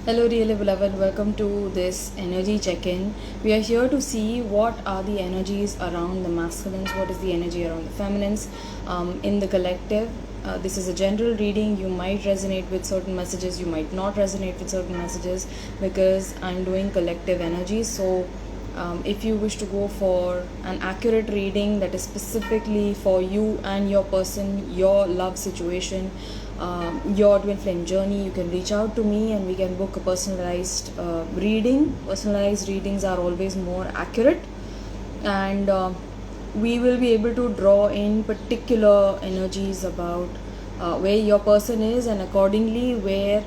Hello, really beloved. Welcome to this energy check in. We are here to see what are the energies around the masculines, what is the energy around the feminines in the collective. This is a general reading. You might resonate with certain messages, you might not resonate with certain messages because I'm doing collective energy. So, if you wish to go for an accurate reading that is specifically for you and your person, your love situation, your twin flame journey, you can reach out to me and we can book a personalized reading. Personalized readings are always more accurate, and we will be able to draw in particular energies about where your person is, and accordingly where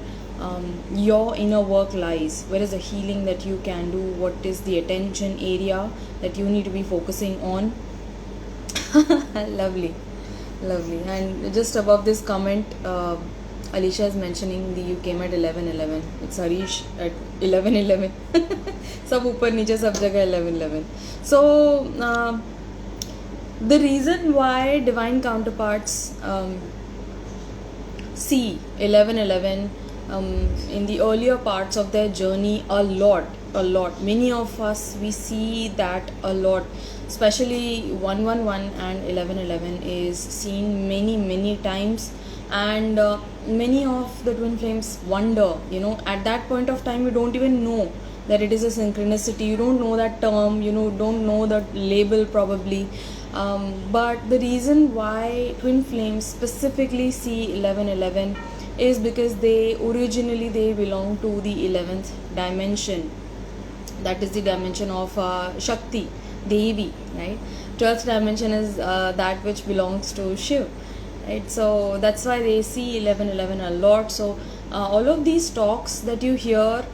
your inner work lies, where is the healing that you can do, what is the attention area that you need to be focusing on. Lovely, lovely. And just above this comment, Alicia is mentioning the you came at 11:11. It's Harish at 11:11. सब ऊपर नीचे सब जगह 11:11. So the reason why divine counterparts see 11:11 in the earlier parts of their journey a lot. Many of us, we see that a lot, especially 111 and 11:11 is seen many times, and many of the twin flames wonder, at that point of time you don't even know that it is a synchronicity, you don't know that term, don't know that label probably. But the reason why twin flames specifically see 11:11 is because they belong to the 11th dimension. That is the dimension of Shakti, Devi, right? 12th dimension is that which belongs to Shiv, right? So that's why they see 11:11 a lot. So all of these talks that you hear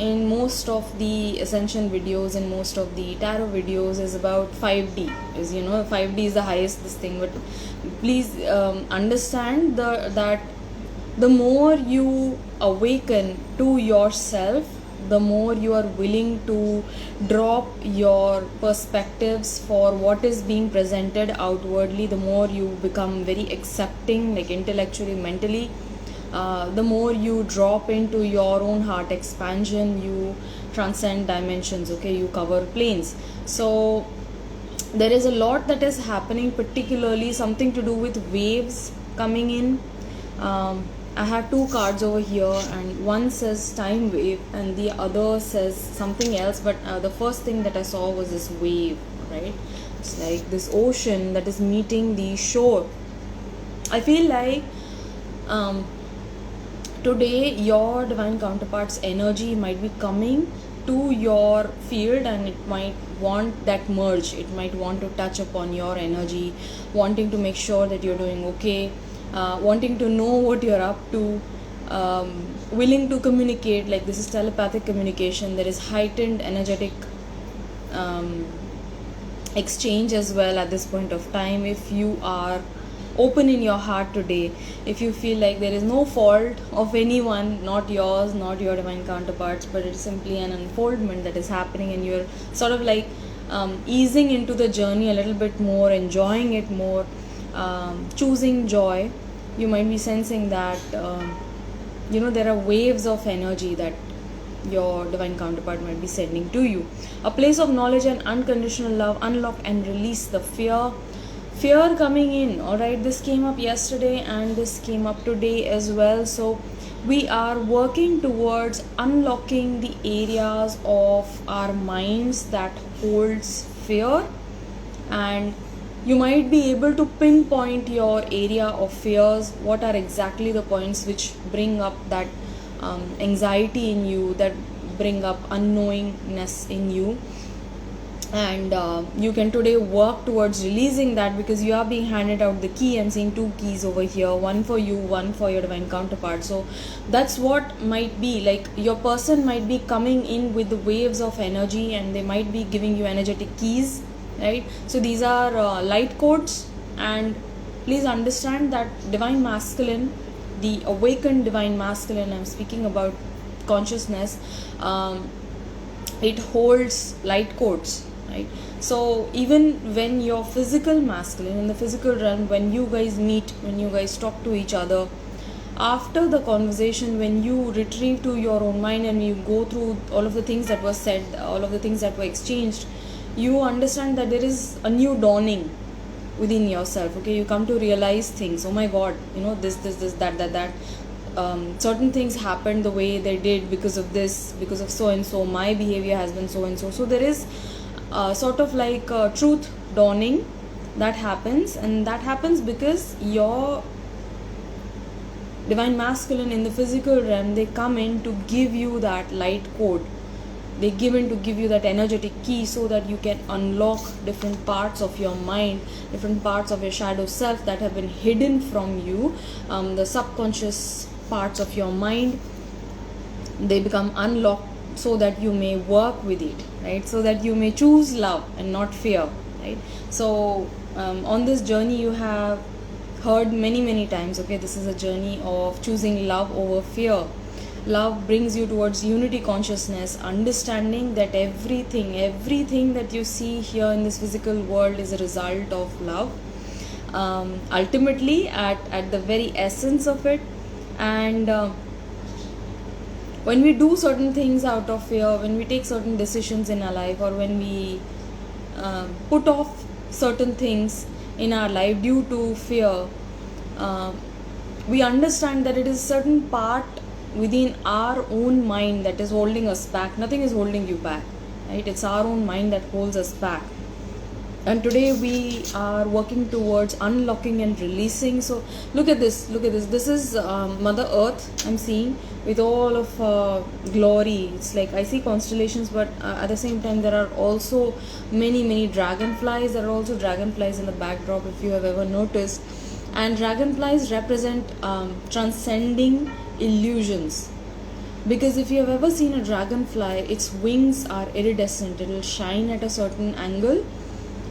in most of the ascension videos and most of the tarot videos is about 5D. Is 5D is the highest this thing, but please understand that the more you awaken to yourself, the more you are willing to drop your perspectives for what is being presented outwardly, the more you become very accepting, like intellectually, mentally. The more you drop into your own heart expansion, you transcend dimensions, okay, you cover planes. So there is a lot that is happening, particularly something to do with waves coming in. I have two cards over here, and one says time wave and the other says something else, but the first thing that I saw was this wave, right? It's like this ocean that is meeting the shore. I feel like today your divine counterpart's energy might be coming to your field, and it might want that merge, it might want to touch upon your energy, wanting to make sure that you're doing okay, wanting to know what you're up to, willing to communicate. Like this is telepathic communication, there is heightened energetic exchange as well at this point of time. If you are open in your heart today, if you feel like there is no fault of anyone, not yours, not your divine counterparts, but it's simply an unfoldment that is happening, and you're sort of like easing into the journey a little bit more, enjoying it more, choosing joy, you might be sensing that there are waves of energy that your divine counterpart might be sending to you. A place of knowledge and unconditional love. Unlock and release the fear coming in. All right, this came up yesterday and this came up today as well. So we are working towards unlocking the areas of our minds that holds fear, and you might be able to pinpoint your area of fears. What are exactly the points which bring up that anxiety in you, that bring up unknowingness in you, and you can today work towards releasing that, because you are being handed out the key. I'm seeing two keys over here, one for you, one for your divine counterpart. So that's what might be like, your person might be coming in with the waves of energy, and they might be giving you energetic keys, right? So these are light codes, and please understand that divine masculine, the awakened divine masculine, I'm speaking about consciousness, it holds light codes, right? So even when your physical masculine in the physical realm, when you guys meet, when you guys talk to each other, after the conversation, when you retrieve to your own mind and you go through all of the things that were said, all of the things that were exchanged, you understand that there is a new dawning within yourself. Okay, you come to realize things. Oh my god, this that certain things happened the way they did because of this, because of so and so, my behavior has been so and so. So there is sort of like truth dawning that happens, and that happens because your divine masculine in the physical realm, they come in to give you that light code. They give in to give you that energetic key so that you can unlock different parts of your mind, different parts of your shadow self that have been hidden from you. The subconscious parts of your mind, they become unlocked so that you may work with it, right? So that you may choose love and not fear, right? So on this journey, you have heard many times, okay, this is a journey of choosing love over fear. Love brings you towards unity consciousness, understanding that everything that you see here in this physical world is a result of love. Ultimately, at the very essence of it. And when we do certain things out of fear, when we take certain decisions in our life, or when we put off certain things in our life due to fear, we understand that it is certain part within our own mind that is holding us back. Nothing is holding you back, right? It's our own mind that holds us back. And today we are working towards unlocking and releasing. So look at this. This is Mother Earth I'm seeing with all of glory. It's like I see constellations, but at the same time there are also many dragonflies. There are also dragonflies in the backdrop, if you have ever noticed. And dragonflies represent transcending illusions, because if you have ever seen a dragonfly, its wings are iridescent. It will shine at a certain angle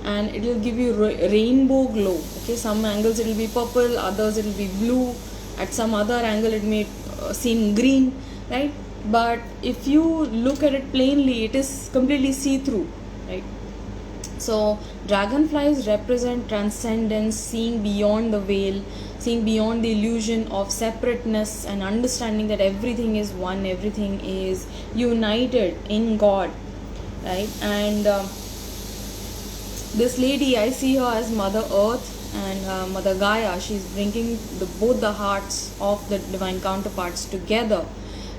and it will give you rainbow glow. Okay, some angles it will be purple, others it will be blue, at some other angle it may seem green, right? But if you look at it plainly, it is completely see-through, right? So dragonflies represent transcendence, seeing beyond the veil, seeing beyond the illusion of separateness, and understanding that everything is one, everything is united in God, right? And this lady, I see her as Mother Earth and Mother Gaia. She's bringing both the hearts of the divine counterparts together,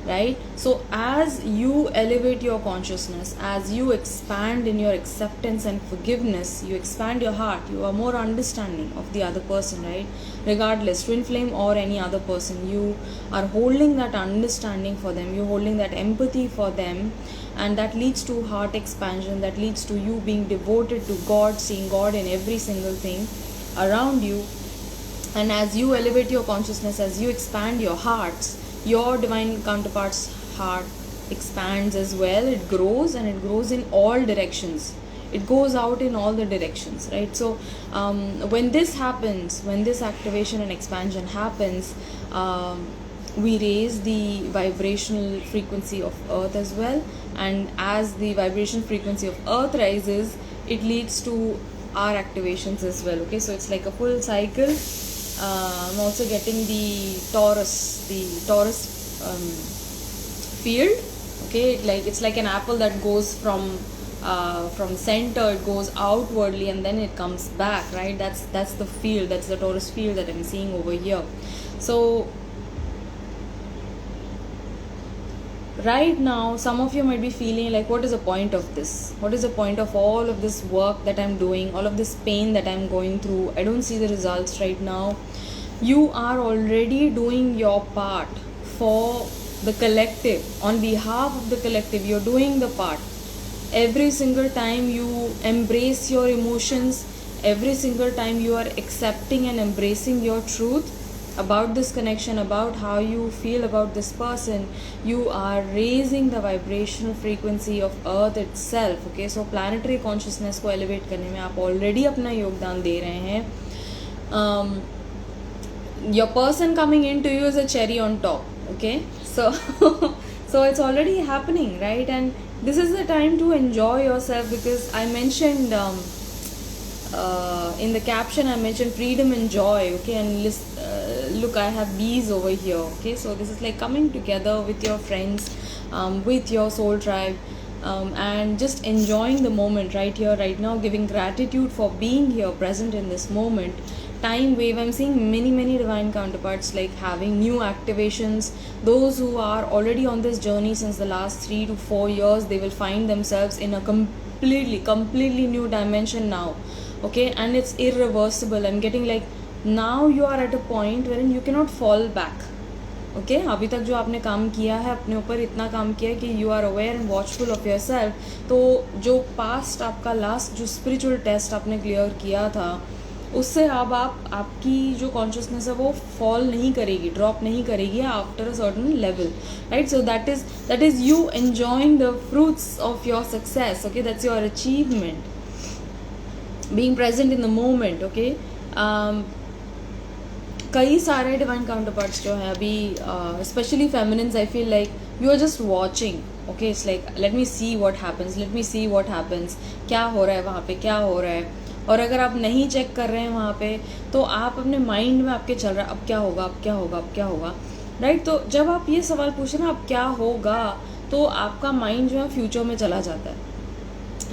right? So as you elevate your consciousness, as you expand in your acceptance and forgiveness, you expand your heart, you are more understanding of the other person, right? Regardless, twin flame or any other person, you are holding that understanding for them, you're holding that empathy for them, and that leads to heart expansion, that leads to you being devoted to God, seeing God in every single thing around you. And as you elevate your consciousness, as you expand your hearts, your divine counterpart's heart expands as well. It grows, and it grows in all directions. It goes out in all the directions, right? So when this happens, when this activation and expansion happens, we raise the vibrational frequency of Earth as well. And as the vibration frequency of Earth rises, it leads to our activations as well. Okay, so it's like a full cycle. I'm also getting the Taurus field. Okay, it's like an apple that goes from center, it goes outwardly and then it comes back, right? That's the field, that's the Taurus field that I'm seeing over here. So right now, some of you might be feeling like, what is the point of this? What is the point of all of this work that I'm doing, all of this pain that I'm going through? I don't see the results right now. You are already doing your part for the collective. On behalf of the collective, you're doing the part. Every single time you embrace your emotions, every single time you are accepting and embracing your truth about this connection, about how you feel about this person, you are raising the vibrational frequency of Earth itself. Okay, so planetary consciousness को elevate करने में आप already अपना योगदान दे रहे हैं. Your person coming into you is a cherry on top. Okay, so it's already happening, right? And this is the time to enjoy yourself, because I mentioned in the caption, I mentioned freedom and joy. Okay, and look, I have bees over here. Okay, so this is like coming together with your friends, with your soul tribe, and just enjoying the moment right here, right now, giving gratitude for being here, present in this moment. Time wave, I'm seeing many divine counterparts like having new activations. Those who are already on this journey since the last 3 to 4 years, they will find themselves in a completely new dimension now. Okay, and it's irreversible. I'm getting like now you are at a point wherein you cannot fall back. Okay अभी तक जो आपने काम किया है अपने ऊपर, इतना काम किया है कि you are aware and watchful of yourself, तो जो पास्ट आपका लास्ट जो स्पिरिचुअल टेस्ट आपने क्लियर किया था, उससे अब आपकी जो कॉन्शियसनेस है वो फॉल नहीं करेगी, ड्रॉप नहीं करेगी after a certain level, right. So that is you enjoying the fruits of your success. Okay, that's your achievement, being present in the moment. Okay, कई सारे डिवाइन काउंटरपार्ट्स जो हैं अभी, specially feminines, I feel like you are just watching. Okay, it's like let me see what happens, क्या हो रहा है वहाँ पे, क्या हो रहा है. और अगर आप नहीं चेक कर रहे हैं वहाँ पे, तो आप अपने माइंड में आपके चल रहा है अब क्या होगा, राइट. तो जब आप ये सवाल पूछे ना अब क्या होगा, तो आपका माइंड जो है फ्यूचर में चला जाता है,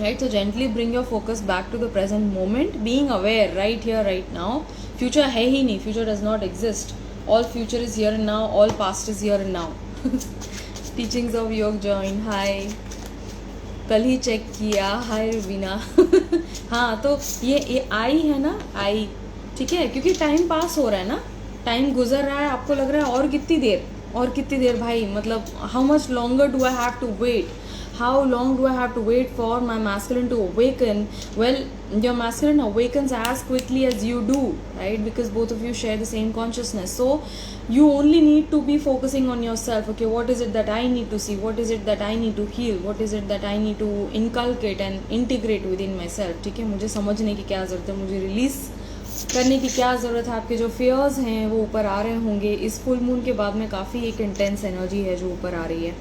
right. So gently bring your focus back to the present moment, being aware right here, right now. Future है ही नहीं, future does not exist. All future is here and now, all past is here and now. Teachings of योग join. Hi. कल ही check किया. हाय रुबीना. हाँ, तो ये आई है ना, आई, ठीक है, क्योंकि टाइम पास हो रहा है ना, टाइम गुजर रहा है, आपको लग रहा है और कितनी देर भाई, मतलब how much longer do I have to wait, how long do I have to wait for my masculine to awaken? Well, your masculine awakens as quickly as you do, right? Because both of you share the same consciousness. So you only need to be focusing on yourself. Okay, what is it that I need to see? What is it that I need to heal? What is it that I need to inculcate and integrate within myself? ठीक है, मुझे समझने की क्या ज़रूरत है, मुझे release करने की क्या ज़रूरत है. आपके जो फियर्स हैं वो ऊपर आ रहे होंगे. इस फुल मून के बाद में काफ़ी एक इंटेंस एनर्जी है जो ऊपर आ रही है.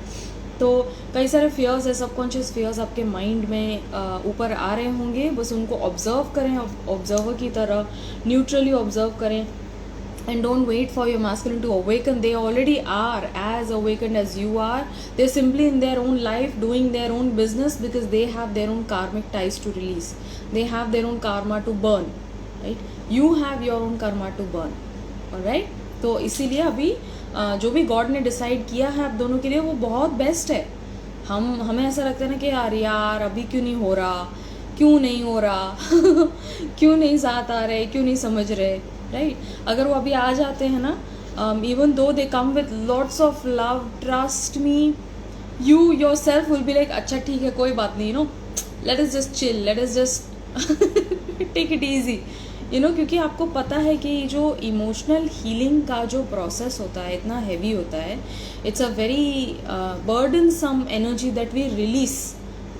तो कई सारे फियर्स है, सबकॉन्शियस फियर्स आपके माइंड में ऊपर आ रहे होंगे. बस उनको ऑब्जर्व करें, ऑब्जर्वर की तरह न्यूट्रली ऑब्जर्व करें. And don't wait for your masculine to awaken. They already are as awakened as you are. They're simply in their own life doing their own business because they have their own karmic ties to release. They have their own karma to burn, right? You have your own karma to burn, alright? तो इसीलिए अभी जो भी God ने decide किया है आप दोनों के लिए वो बहुत बेस्ट है. हमें ऐसा लगता है ना कि यार अभी क्यों नहीं हो रहा क्यों नहीं साथ आ रहे, क्यों नहीं समझ रहे, राइट. अगर वो अभी आ जाते हैं ना, even though they come with lots of love, trust me, you yourself will be like अच्छा ठीक है कोई बात नहीं, let us just chill, let us just take it easy, क्योंकि आपको पता है कि जो इमोशनल हीलिंग का जो प्रोसेस होता है इतना हैवी होता है. It's a very burdensome energy that we release,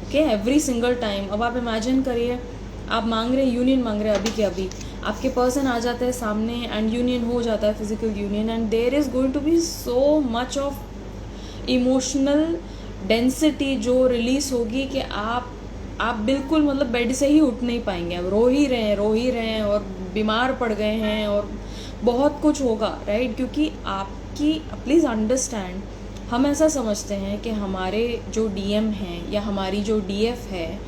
okay, every single time. अब आप इमेजिन करिए, आप मांग रहे यूनियन मांग रहे अभी के अभी, आपके पर्सन आ जाता है सामने एंड यूनियन हो जाता है, physical union, and there is going to be so much of emotional density जो रिलीज होगी कि आप बिल्कुल मतलब बेड से ही उठ नहीं पाएंगे. अब रो ही रहे हैं और बीमार पड़ गए हैं और बहुत कुछ होगा, राइट. क्योंकि आपकी, प्लीज़ अंडरस्टैंड, हम ऐसा समझते हैं कि हमारे जो डीएम हैं या हमारी जो डीएफ है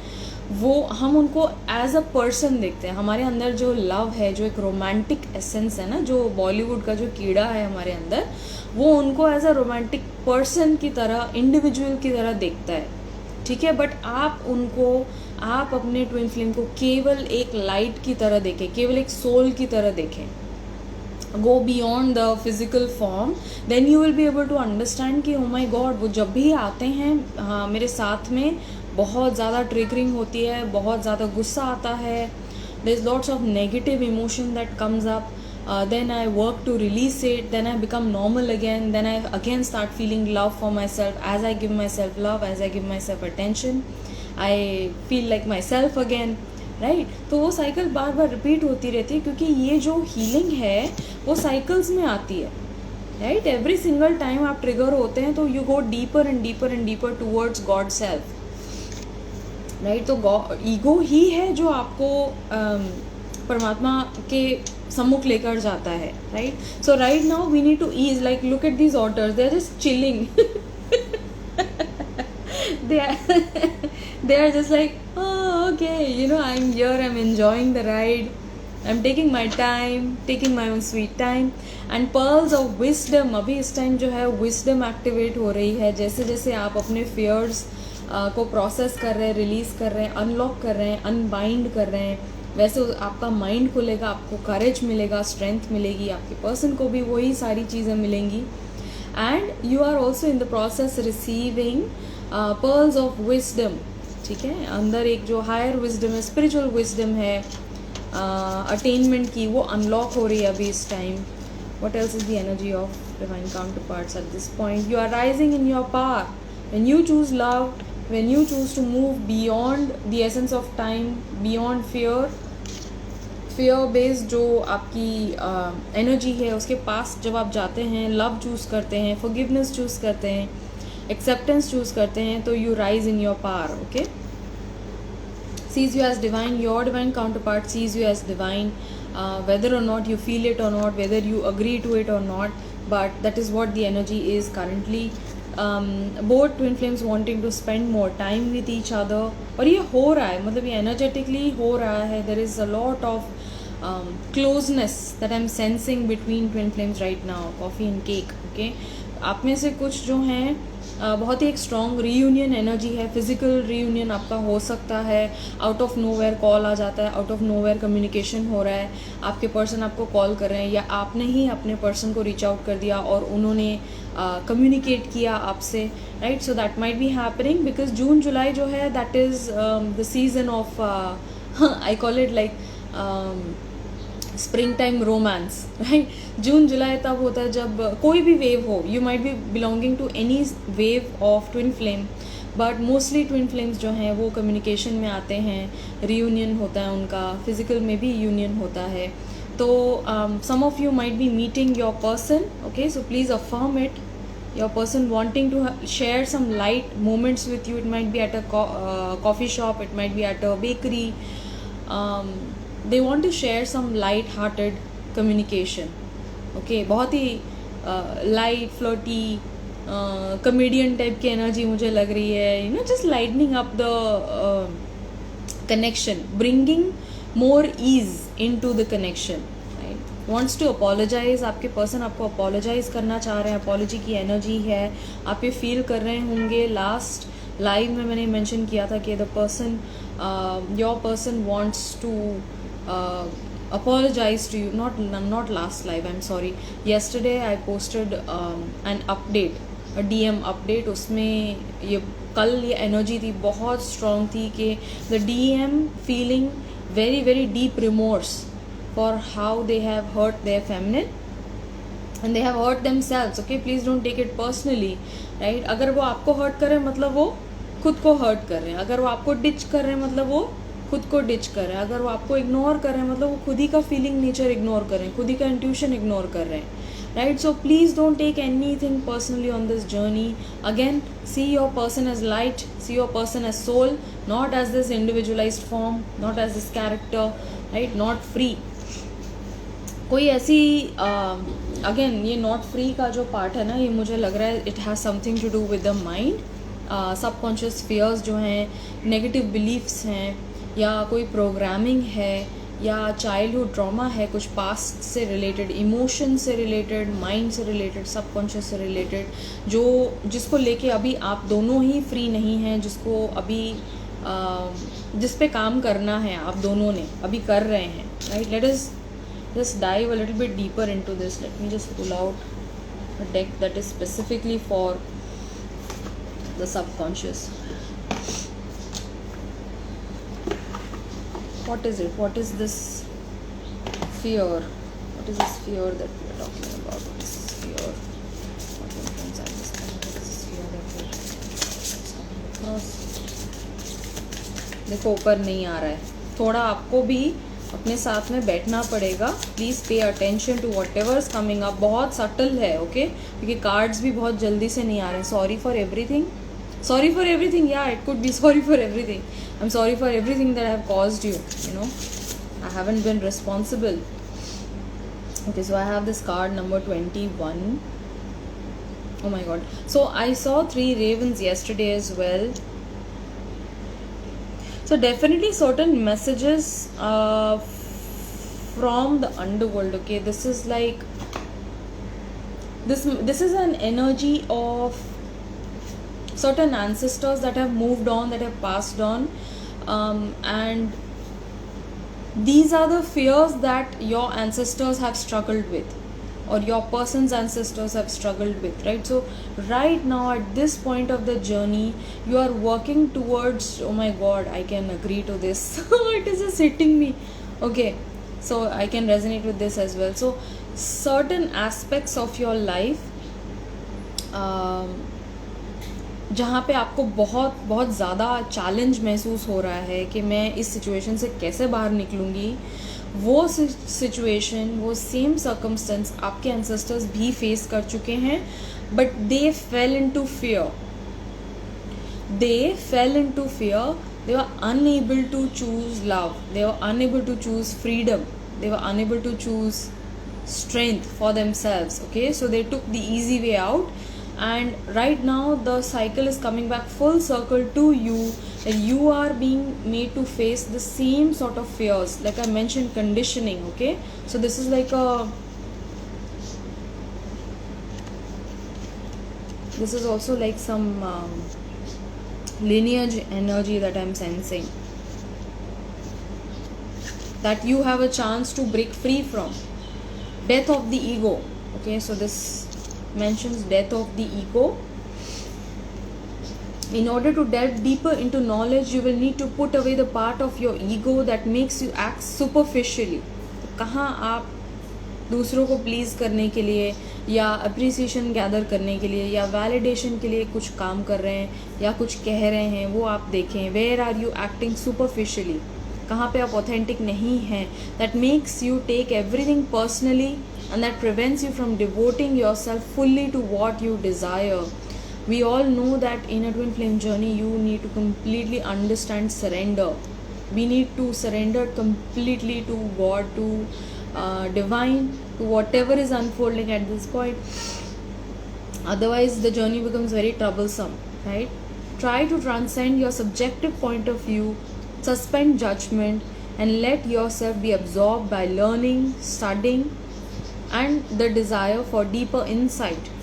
वो हम उनको एज अ पर्सन देखते हैं. हमारे अंदर जो लव है, जो एक रोमांटिक एसेंस है ना, जो बॉलीवुड का जो कीड़ा है हमारे अंदर, वो उनको एज अ रोमांटिक पर्सन की तरह, इंडिविजुअल की तरह देखता है, ठीक है. बट आप अपने ट्विन फ्लेम को केवल एक लाइट की तरह देखें, केवल एक सोल की तरह देखें. Go beyond the physical form, then you will be able to understand कि ओ माई गॉड, वो जब भी आते हैं, हाँ, मेरे साथ में बहुत ज़्यादा ट्रिगरिंग होती है, बहुत ज़्यादा गुस्सा आता है, there is lots of negative emotion that comes up. Then I work to release it, then I become normal again, then I again start feeling love for myself. As I give myself love, as I give myself attention, I feel like myself again, right? तो वो cycle बार बार repeat होती रहती है, क्योंकि ये जो healing है वो साइकिल्स में आती है, राइट. एवरी सिंगल टाइम आप ट्रिगर होते हैं तो you go deeper and deeper and deeper towards God self, right. तो ईगो ही है जो आपको परमात्मा के सम्मुख लेकर जाता है, right. So right now we need to ease, like look at these otters, they are just chilling. they are they are just like, oh okay, I'm here, I'm enjoying the ride, I'm taking my time, taking my own sweet time. And pearls of wisdom, अभी इस time जो है wisdom activate हो रही है. जैसे जैसे आप अपने fears को प्रोसेस कर रहे हैं, रिलीज़ कर रहे हैं, अनलॉक कर रहे हैं, अनबाइंड कर रहे हैं, वैसे आपका माइंड खुलेगा, आपको करेज मिलेगा, स्ट्रेंथ मिलेगी, आपके पर्सन को भी वही सारी चीज़ें मिलेंगी. And you are also in the process receiving pearls of wisdom. ठीक है, अंदर एक जो हायर विजडम है, स्पिरिचुअल विजडम है, अटेनमेंट की, वो अनलॉक हो रही है अभी इस time. What else is the energy of divine counterparts at this point? You are rising in your power when you choose love, when you choose to move beyond the essence of time, beyond fear based जो आपकी energy है उसके पास जब आप जाते हैं, love choose करते हैं, forgiveness चूज़ करते हैं, एक्सेप्टेंस चूज़ करते हैं, तो you rise in your power. Okay, sees you as divine, your divine counterpart sees you as divine, whether or not you feel it or not, whether you agree to it or not, but that is what the energy is currently. Both twin flames wanting to spend more time with each other, और ये हो रहा है, मतलब ये energetically हो रहा है. There is a lot of closeness that I am sensing between twin flames right now. Coffee and cake. Okay, आप में से कुछ जो हैं बहुत ही एक स्ट्रॉन्ग रीयूनियन एनर्जी है. फिजिकल रीयूनियन आपका हो सकता है. आउट ऑफ नोवेयर कॉल आ जाता है, आउट ऑफ नोवेयर कम्युनिकेशन हो रहा है, आपके पर्सन आपको कॉल कर रहे हैं, या आपने ही अपने पर्सन को रीच आउट कर दिया और उन्होंने कम्युनिकेट किया आपसे, right. So that might be happening because June July जो है that is the season of I call it like spring time romance, right. जून जुलाई तब होता है जब कोई भी वेव हो, you might be belonging to any wave of twin flame, but mostly twin flames जो हैं वो कम्युनिकेशन में आते हैं, रीयूनियन होता है उनका, फिजिकल में भी यूनियन होता है. तो some of you might be meeting your person, okay, so please affirm it. Your person wanting to share some light moments with you. It might be at a coffee shop, it might be at a bakery. They want to share some light-hearted communication. Okay, बहुत ही light, flirty, comedian type की energy मुझे लग रही है. Just lightening up the connection, bringing more ease into the connection, right. Wants to apologize, आपके person आपको apologize करना चाह रहे हैं, apology की एनर्जी है, आप ये फील कर रहे होंगे. लास्ट लाइव में मैंने मेंशन किया था कि the person, your person wants to apologize to you. Not last live, I'm sorry. Yesterday I posted an update, a DM update. उसमें ये कल ये एनर्जी थी, बहुत स्ट्रॉन्ग थी कि the DM feeling very very deep remorse for how they have hurt their feminine and they have hurt themselves. Okay, please don't take it personally, right. अगर वो आपको hurt कर रहे हैं मतलब वो खुद को hurt कर रहे हैं. अगर वो आपको ditch कर रहे हैं मतलब वो खुद को ditch कर रहे हैं. अगर वो आपको ignore कर रहे हैं मतलब वो खुद ही का feeling nature ignore कर रहे हैं, खुद ही का intuition ignore कर रहे हैं, right. So please don't take anything personally on this journey. Again, see your person as light, see your person as soul, not as this individualized form, not as this character, right. Not free. कोई ऐसी again ये not free का जो part है ना, ये मुझे लग रहा है it has something to do with the mind. Subconscious fears जो हैं, नेगेटिव बिलीफ्स हैं, या कोई प्रोग्रामिंग है, या चाइल्डहुड ट्रॉमा है, कुछ पास्ट से रिलेटेड, इमोशन से रिलेटेड, माइंड से रिलेटेड, सबकॉन्शियस से रिलेटेड, जो जिसको लेके अभी आप दोनों ही फ्री नहीं हैं, जिसको अभी जिस पे काम करना है आप दोनों ने अभी कर रहे हैं, right. Let us just dive a little bit deeper into this. Let me just pull out a deck that is specifically for the subconscious. What is it? What is this fear? What is this fear that we are talking about? What is this fear? What is this fear that we are coming across? देखो ऊपर नहीं आ रहा है, थोड़ा आपको भी अपने साथ में बैठना पड़ेगा. Please pay attention to whatever is coming up. बहुत सटल है, ओके, क्योंकि कार्ड्स भी बहुत जल्दी से नहीं आ रहे हैं. Sorry for everything, sorry for everything, या it could be sorry for everything. I am sorry for everything that I have caused you, you know, I haven't been responsible. Okay, so I have this card number 21. Oh my god. So I saw 3 ravens yesterday as well. So definitely certain messages from the underworld. Okay, this is like this is an energy of certain ancestors that have moved on, that have passed on, and these are the fears that your ancestors have struggled with, or your person's ancestors have struggled with, right? So right now at this point of the journey, you are working towards, oh my god, I can agree to this. It is just hitting me. Okay, so I can resonate with this as well. So certain aspects of your life, जहाँ पे आपको बहुत बहुत ज़्यादा challenge महसूस हो रहा है कि मैं इस सिचुएशन से कैसे बाहर निकलूँगी, वो सिचुएशन, वो सेम सर्कमस्टेंस आपके एंसेस्टर्स भी फेस कर चुके हैं, but they fail into fear. They were unable to choose love, they were unable to choose freedom, they were unable to choose strength for themselves. Okay, so they took the easy way out, and right now the cycle is coming back full circle to you, that you are being made to face the same sort of fears, like I mentioned, conditioning. Okay, so this is like this is also like some lineage energy that I'm sensing, that you have a chance to break free from. Death of the ego. Okay, so this mentions death of the ego. In order to delve deeper into knowledge, you will need to put away the part of your ego that makes you act superficially. कहाँ आप दूसरों को please करने के लिए, या appreciation gather करने के लिए, या वैलिडेशन के लिए कुछ काम कर रहे हैं या कुछ कह रहे हैं, वो आप देखें. Where are you acting superficially, कहाँ पे आप ऑथेंटिक नहीं हैं. That makes you take everything personally, and that prevents you from devoting yourself fully to what you desire. We all know that in a twin flame journey, you need to completely understand surrender. We need to surrender completely to God, to divine, to whatever is unfolding at this point. Otherwise, the journey becomes very troublesome, right? Try to transcend your subjective point of view, suspend judgment, and let yourself be absorbed by learning, studying, and the desire for deeper insight.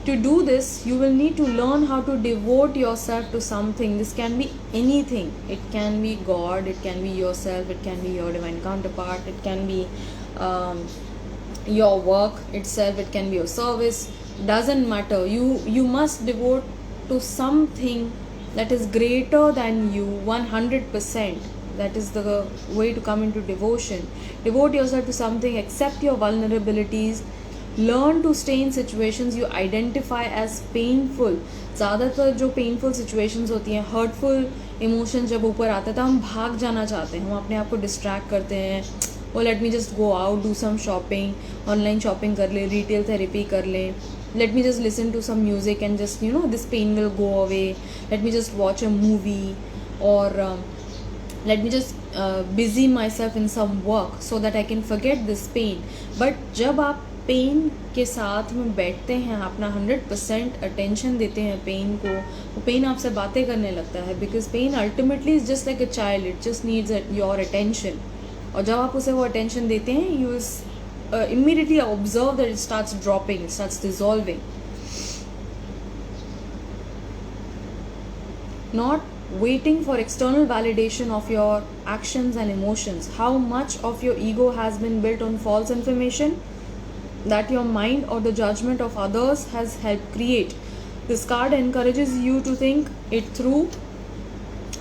To do this, you will need to learn how to devote yourself to something. This can be anything. It can be God, it can be yourself, it can be your divine counterpart, it can be your work itself, it can be your service. Doesn't matter. You must devote to something that is greater than you 100%. That is the way to come into devotion. Devote yourself to something, accept your vulnerabilities, learn to stay in situations you identify as painful. ज़्यादातर जो painful situations होती हैं, hurtful emotion जब ऊपर आते हैं तो हम भाग जाना चाहते हैं, हम अपने आप को डिस्ट्रैक्ट करते हैं. वो let me just go out, do some shopping, online shopping कर ले, रिटेल थेरेपी कर लें, let me just listen to some music and just you know this pain will go away, let me just watch a movie, और let me just busy myself in some work so that I can forget this pain. But जब आप pen के साथ में बैठते हैं, अपना 100% attention देते हैं पेन को, वो पेन आपसे बातें करने लगता है, because pain ultimately is just like a child, it just needs your attention. और जब आप उसे वो अटेंशन देते हैं, you immediately observe that it starts dropping, it starts dissolving. Not waiting for external validation of your actions and emotions. How much of your ego has been built on false information that your mind or the judgment of others has helped create? This card encourages you to think it through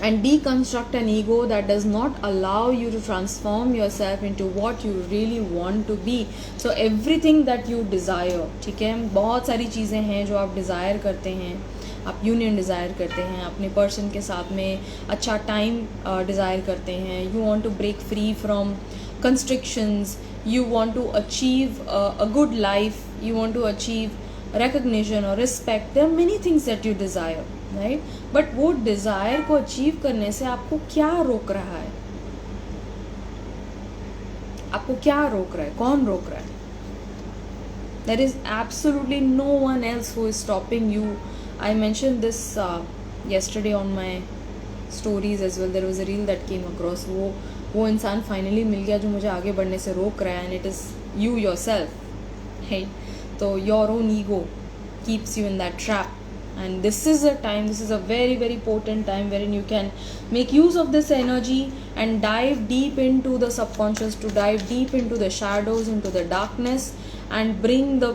and deconstruct an ego that does not allow you to transform yourself into what you really want to be. So everything that you desire, ठीक है, बहुत सारी चीज़ें हैं जो आप desire करते हैं. आप यूनियन डिज़ायर करते हैं, अपने पर्सन के साथ में अच्छा टाइम डिज़ायर करते हैं. You want to break free from constrictions, you want to achieve a good life, you want to achieve recognition or respect. There are many things that you desire, right? But वो desire को achieve करने से आपको क्या रोक रहा है? आपको क्या रोक रहा है? कौन रोक रहा है? There is absolutely no one else who is stopping you. I mentioned this yesterday on my stories as well. There was a reel that came across. वो इंसान फाइनली मिल गया जो मुझे आगे बढ़ने से रोक रहा है, and it is you yourself, right? तो your own ego keeps you in that trap. And this is a time, this is a very very potent time wherein you can make use of this energy and dive deep into the subconscious, to dive deep into the shadows, into the darkness, and bring the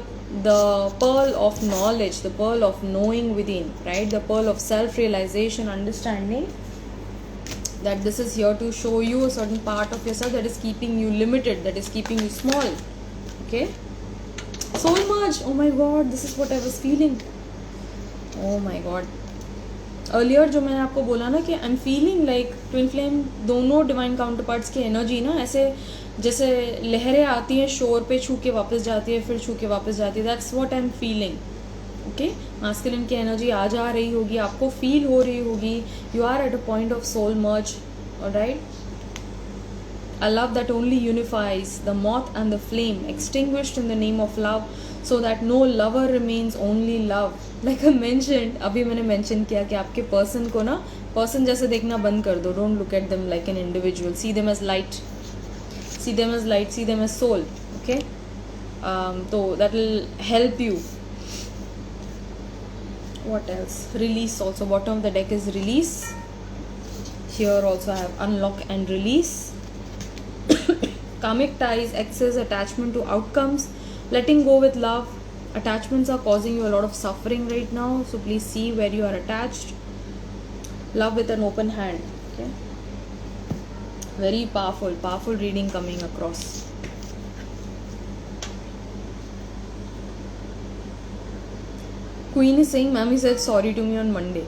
pearl of knowledge, the pearl of knowing within, right? The pearl of self realization, understanding that this is here to show you a certain part of yourself that is keeping you limited, that is keeping you small. Okay, so much. Oh my god, this is what I was feeling. Oh my god, earlier जो मैंने आपको बोला ना कि आई am feeling like twin flame, दोनों divine counter parts की energy ना ऐसे जैसे लहरें आती हैं शोर पे, छू के वापस जाती है, फिर छू के वापस जाती है. That's what I am feeling. Okay, masculine की एनर्जी आ जा रही होगी, आपको फील हो रही होगी. You are at a point of soul merge, alright. A love that only unifies, the moth and the flame extinguished in the name of love, so that no lover remains, only love. Like I mentioned, अभी मैंने mention किया कि आपके person को ना person जैसे देखना बंद कर दो. Don't look at them like an individual. See them as light. See them as light. See them as soul. Okay. So that will help you. What else? Release also. Bottom of the deck is release. Here also I have unlock and release. Karmic ties, excess attachment to outcomes, letting go with love. Attachments are causing you a lot of suffering right now, so please see where you are attached. Love with an open hand. Okay, very powerful reading coming across. Queen is saying, Mami said sorry to me on Monday.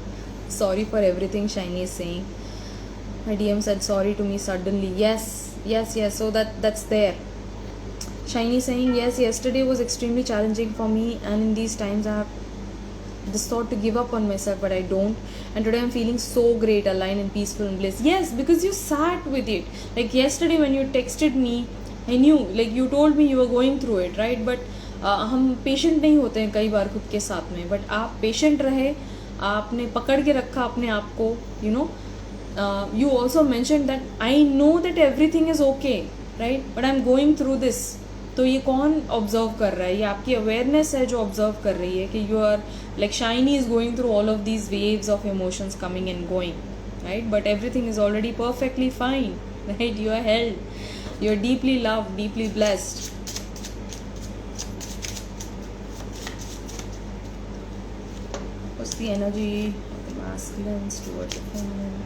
Sorry for everything, Shiny is saying. My DM said sorry to me suddenly. Yes. So that's there. Shiny saying, yes, yesterday was extremely challenging for me, and in these times I have this thought to give up on myself, but I don't. And today I'm feeling so great, aligned and peaceful and bliss. Yes, because you sat with it. Like yesterday when you texted me, I knew, like you told me you were going through it, right? But हम patient नहीं होते हैं कई बार खुद के साथ में, but आप पेशेंट रहे, आपने पकड़ के रखा अपने आप को, you know. You also mentioned that I know that everything is okay, right? But I'm going through this. तो ये कौन ऑब्जर्व कर रहा है? ये आपकी अवेयरनेस है जो ऑब्जर्व कर रही है कि you are like shiny is going through all of these waves of emotions coming and going, right? But everything is already perfectly fine, right? You are held, you are deeply loved, deeply blessed. What's the energy of the masculines towards the feminine?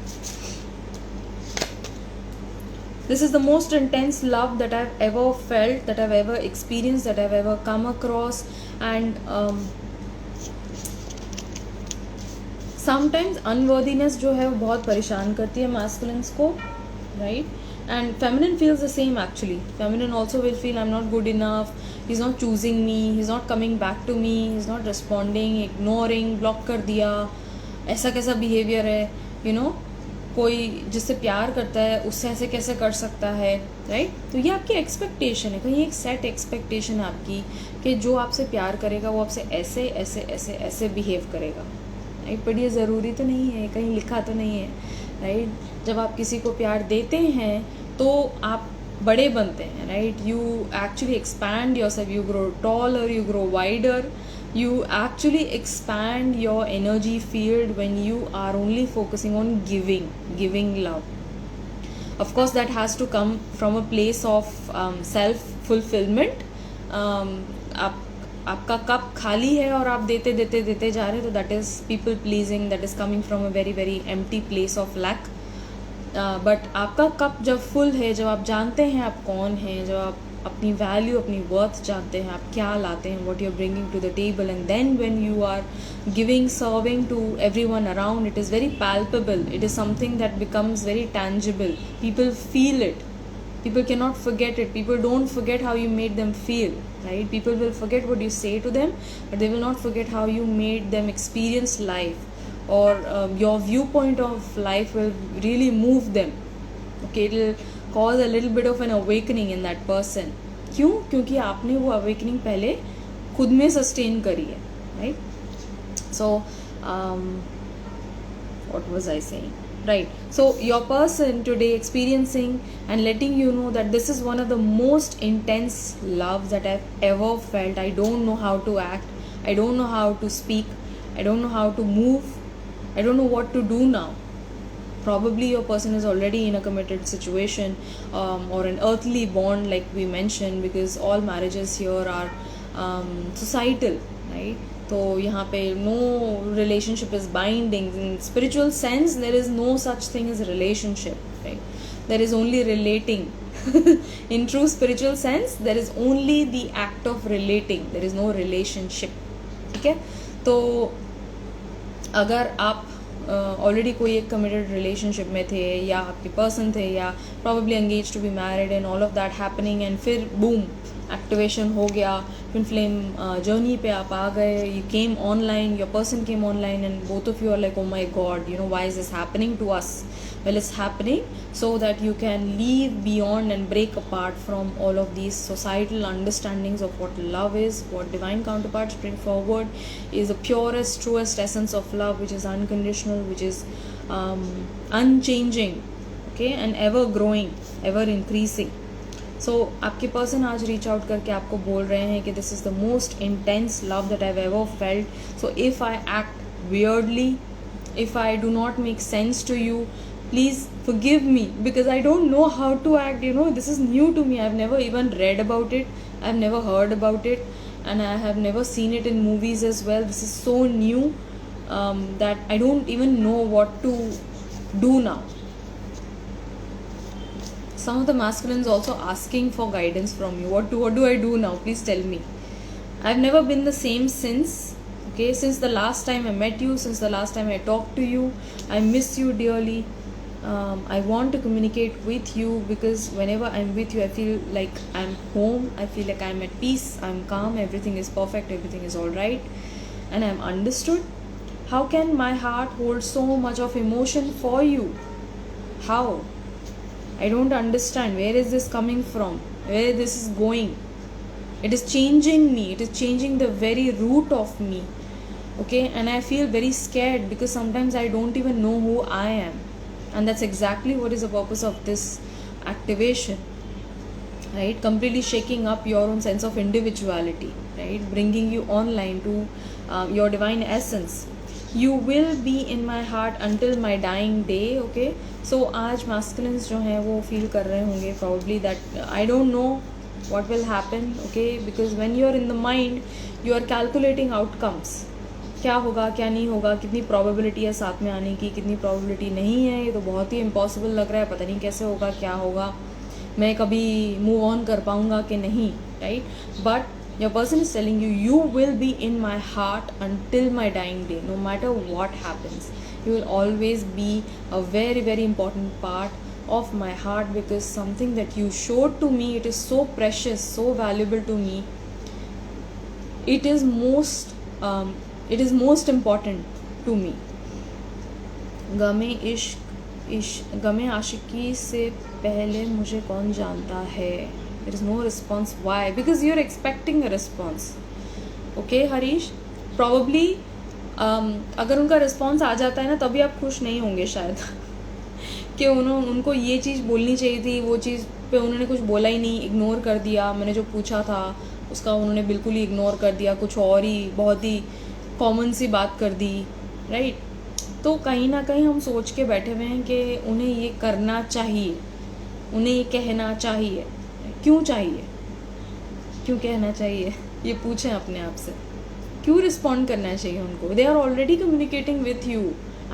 This is the most intense love that I've ever felt, that I've ever experienced, that I've ever come across. And sometimes unworthiness जो है वो बहुत परेशान करती है masculines को, right? And feminine feels the same actually. Feminine also will feel I'm not good enough, he's not choosing me, he's not coming back to me, he's not responding, ignoring, block कर दिया, ऐसा कैसा behavior है, you know. कोई जिससे प्यार करता है उससे ऐसे कैसे कर सकता है, राइट? तो ये आपकी एक्सपेक्टेशन है, कहीं एक सेट एक्सपेक्टेशन है आपकी कि जो आपसे प्यार करेगा वो आपसे ऐसे ऐसे ऐसे ऐसे बिहेव करेगा, राइट? बट ये ज़रूरी तो नहीं है, कहीं लिखा तो नहीं है, राइट? जब आप किसी को प्यार देते हैं तो आप बड़े बनते हैं, right? You actually expand yourself, you grow taller, you grow wider. You actually expand your energy field when you are only focusing on giving love. Of course that has to come from a place of self fulfillment. आपका cup खाली है और आप देते देते देते जा रहे हैं, तो that is people pleasing, that is coming from a very very empty place of lack. But आपका कप जब फुल है, जब आप जानते हैं आप कौन हैं, जब आप अपनी वैल्यू, अपनी वर्थ जानते हैं, आप क्या लाते हैं, what you are bringing to the table, and then when you are giving, serving to everyone around, it is very palpable, it is something that becomes very tangible. People feel it, people cannot forget it, people don't forget how you made them feel, right? People will forget what you say to them, but they will not forget how you made them experience life, or your viewpoint of life will really move them. Okay, it will cause a little bit of an awakening in that person. क्यों? क्योंकि आपने वो awakening पहले खुद में sustain करी है, right. So what was I saying? Right. So your person today experiencing and letting you know that this is one of the most intense loves that I've ever felt. I don't know how to act. I don't know how to speak. I don't know how to move. I don't know what to do now. Probably your person is already in a committed situation, or an earthly bond, like we mentioned, because all marriages here are societal, right? तो यहाँ पे no relationship is binding. In spiritual sense, there is no such thing as relationship, right? There is only relating. In true spiritual sense, there is only the act of relating. There is no relationship. ठीक है? तो अगर आप already कोई एक committed relationship में थे, या आपके पर्सन थे, या probably engage to be married and all of that happening, and फिर बूम एक्टिवेशन हो गया, ट्विन फ्लेम जर्नी पे आप आ गए, you came online, your person came online, and both of you are like, oh my God, you know, why is this happening to us? Well, it's happening so that you can leave beyond and break apart from all of these societal understandings of what love is, what divine counterparts bring forward is the purest, truest essence of love, which is unconditional, which is unchanging, okay, and ever growing, ever increasing. So आपके person आज reach out करके आपको बोल रहे हैं कि this is the most intense love that I have ever felt. So if I act weirdly, if I do not make sense to you, please forgive me, because I don't know how to act, you know, this is new to me. I've never even read about it, I've never heard about it, and I have never seen it in movies as well. This is so new that I don't even know what to do now. Some of the masculines also asking for guidance from you. What do I do now? Please tell me. I've never been the same since. Okay, since the last time I met you, since the last time I talked to you, I miss you dearly. I want to communicate with you, because whenever I'm with you, I feel like I'm home. I feel like I'm at peace, I'm calm, everything is perfect, everything is all right, and I'm understood. How can my heart hold so much of emotion for you? How? I don't understand. Where is this coming from? Where this is going? It is changing me. It is changing the very root of me. Okay, and I feel very scared, because sometimes I don't even know who I am, and that's exactly what is the purpose of this activation, right? Completely shaking up your own sense of individuality, right? Bringing you online to your divine essence. You will be in my heart until my dying day. Okay, so आज masculines जो हैं वो feel कर रहे होंगे probably that I don't know what will happen, okay, because when you are in the mind, you are calculating outcomes. क्या होगा, क्या नहीं होगा, कितनी प्रोबेबिलिटी है साथ में आने की, कितनी प्रोबेबिलिटी नहीं है, ये तो बहुत ही इम्पॉसिबल लग रहा है, पता नहीं कैसे होगा, क्या होगा, मैं कभी मूव ऑन कर पाऊँगा कि नहीं, right? But your person is telling you, you will be in my heart until my dying day. No matter what happens, you will always be a very, very important part of my heart, because something that you showed to me, it is so precious, so valuable to me. It is most important to me. गमे आशिकी से पहले मुझे कौन जानता है? There is no response. Why? Because you are expecting a response. Okay, Harish, probably अगर उनका response आ जाता है ना, तभी आप खुश नहीं होंगे शायद कि उनको ये चीज़ बोलनी चाहिए थी, वो चीज़ पे उन्होंने कुछ बोला ही नहीं, इग्नोर कर दिया. मैंने जो पूछा था उसका उन्होंने बिल्कुल ही इग्नोर कर दिया, कुछ और ही बहुत ही कॉमन सी बात कर दी, राइट? तो कहीं ना कहीं हम सोच के बैठे हुए हैं कि उन्हें ये करना चाहिए, उन्हें ये कहना चाहिए. क्यों चाहिए, क्यों कहना चाहिए, ये पूछें अपने आप से. क्यों रिस्पॉन्ड करना चाहिए उनको? They are already communicating with you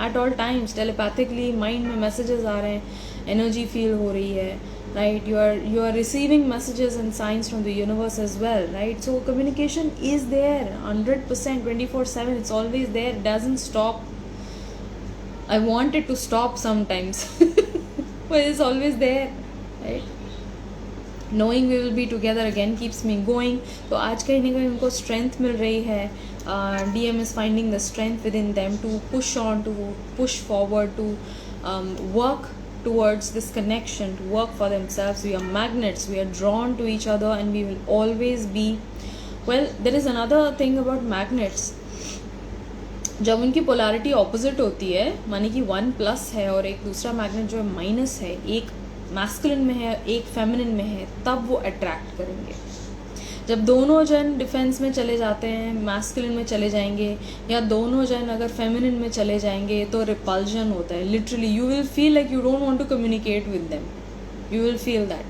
at all times, telepathically mind में मैसेजेस आ रहे हैं, एनर्जी फील हो रही है, right? You are receiving messages and signs from the universe as well, right? So communication is there 100%, 24/7. It's always there, it doesn't stop. I want it to stop sometimes but it's always there, right? Knowing we will be together again keeps me going. तो आज कहीं ना कहीं उनको strength मिल रही है. DM is finding the strength within them to push on, to push forward, to work towards this connection, to work for themselves. We are magnets, we are drawn to each other, and we will always be well there is another thing about magnets. जब उनकी polarity opposite होती है, मानी कि 1+ है और एक दूसरा मैग्नेट जो है माइनस है, एक मैस्कुलिन में है एक फेमिनिन में है, तब वो अट्रैक्ट करेंगे. जब दोनों जन डिफेंस में चले जाते हैं, मैस्कुलिन में चले जाएंगे, या दोनों जन अगर फेमिनिन में चले जाएंगे, तो रिपल्जन होता है. Literally you will feel like you don't want to communicate with them. You will feel that,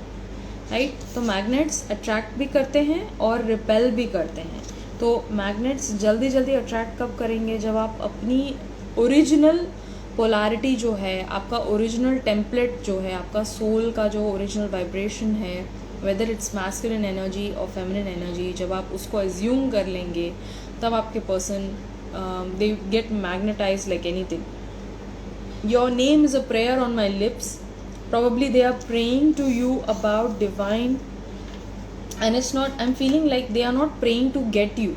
right. तो मैग्नेट्स अट्रैक्ट भी करते हैं और रिपेल भी करते हैं. तो मैग्नेट्स जल्दी जल्दी अट्रैक्ट कब करेंगे? जब आप अपनी ओरिजिनल पोलैरिटी जो है, आपका ओरिजिनल टेम्पलेट जो है, आपका सोल का जो ओरिजिनल वाइब्रेशन है, वेदर इट्स मैस्कुलिन एनर्जी और फेमिनिन एनर्जी, जब आप उसको एज्यूम कर लेंगे, तब आपके person they get magnetize like anything. Your name is a prayer on my lips. Probably they are praying to you about divine, and it's not, I'm feeling like they are not praying to get you.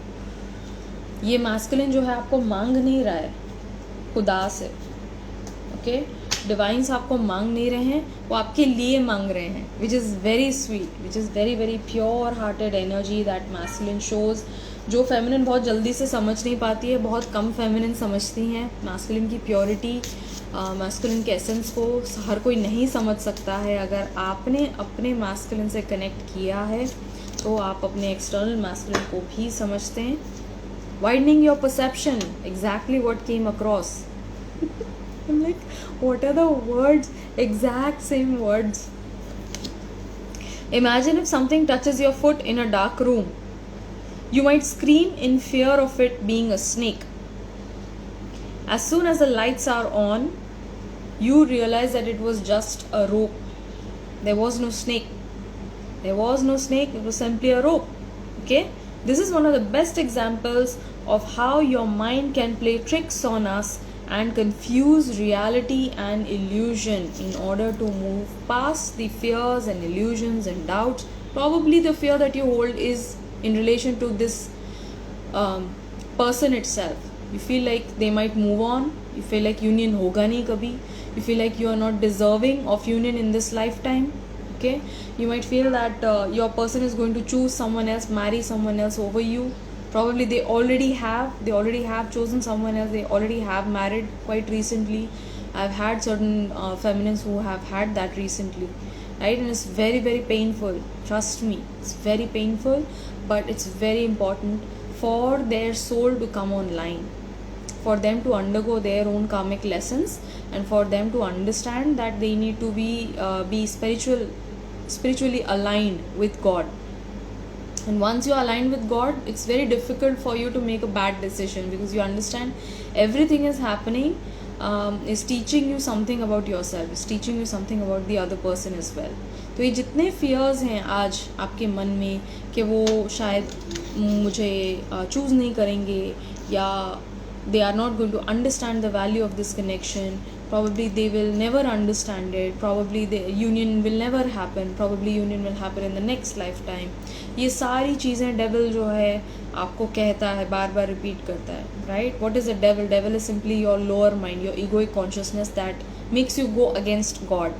ये masculine जो है आपको मांग नहीं रहा है खुदा से, ओके. डिवाइंस आपको मांग नहीं रहे हैं, वो आपके लिए मांग रहे हैं, which is very sweet, which is very very pure hearted energy that masculine shows, जो फेमिनिन बहुत जल्दी से समझ नहीं पाती है. बहुत कम फेमिनिन समझती हैं मैस्कुलिन की प्योरिटी, मैस्कुलिन के एसेंस को हर कोई नहीं समझ सकता है. अगर आपने अपने मैस्कुलिन से कनेक्ट किया है, तो आप अपने एक्सटर्नल मैस्कुलिन को भी समझते हैं. Widening your perception, exactly what came across. I'm like, what are the words? Exact same words. Imagine if something touches your foot in a dark room. You might scream in fear of it being a snake. As soon as the lights are on, you realize that it was just a rope. There was no snake. There was no snake, it was simply a rope. Okay? This is one of the best examples of how your mind can play tricks on us and confuse reality and illusion in order to move past the fears and illusions and doubts. Probably the fear that you hold is in relation to this person itself. You feel like they might move on. You feel like union hoga nahi kabhi. You feel like you are not deserving of union in this lifetime. Okay? You might feel that your person is going to choose someone else, marry someone else over you. Probably they already have chosen someone else. They already have married quite recently. I've had certain feminines who have had that recently, right? And it's very very painful, trust me, it's very painful, but it's very important for their soul to come online, for them to undergo their own karmic lessons, and for them to understand that they need to be spiritually aligned with God. And once you are aligned with God, it's very difficult for you to make a bad decision, because you understand everything is happening, is teaching you something about yourself, is teaching you something about the other person as well. तो ये जितने fears हैं आज आपके मन में कि वो शायद मुझे choose नहीं करेंगे, या they are not going to understand the value of this connection, probably they will never understand it, probably the union will never happen, probably union will happen in the next lifetime. ये सारी चीज़ें devil जो है आपको कहता है, बार बार repeat करता है, right. What is a devil? Devil is simply your lower mind, your egoic consciousness that makes you go against God,